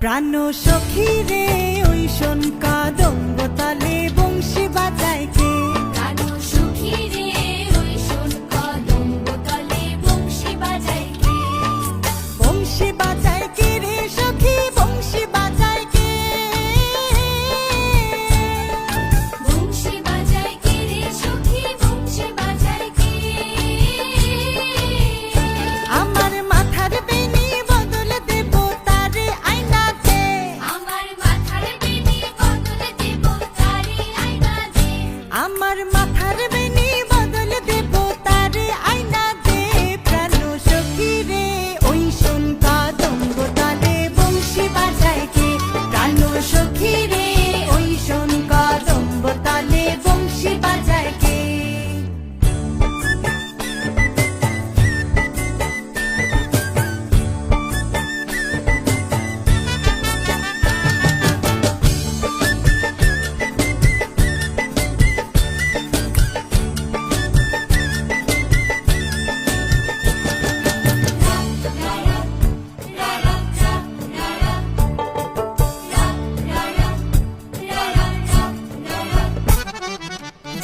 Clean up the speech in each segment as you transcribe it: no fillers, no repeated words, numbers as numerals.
প্রাণ সখী রে ওই শোন কাদম্ব তালে বংশী বাজায় কে? প্রাণ সখী রে ওই শোন কদম্ব তলে বংশী বাজায় কে? বংশী বাজায় কে রে সখী, বংশী বাজায় কে? বংশী বাজায় কে রে সখী, বংশী বাজায় কে? আমার মাথার বেনি বদল দেব তারে আয়না দে। আমার মাথার বেনি বদল দেব তারে আয়না দে। আমার মাথার বেনি বদল দেব তারে আয়না দে। প্রাণ সখী রে ওই শোন কাদম্ব তালে বংশী বাজায় কে? প্রাণ সখী রে ওই শোন কাদম্ব তালে বংশী বাজায় কে?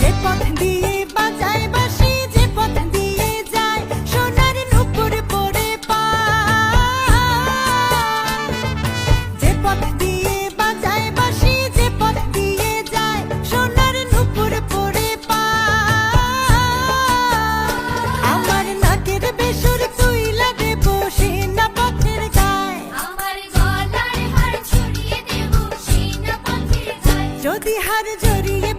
যে পথ দিয়ে বাজায় বাঁশি, যে পথ দিয়ে যায় সোনার নূপুর পরে পায়। যে পথ দিয়ে বাজায় বাঁশি, যে পথ দিয়ে যায় সোনার নূপুর পরে পায়। আমার নাকের বেসুর তুইলা দেব সে না পথের গায়। আমার গলার হার ছড়িয়ে দেব সেই না পথের গায়। যদি হার জড়িয়ে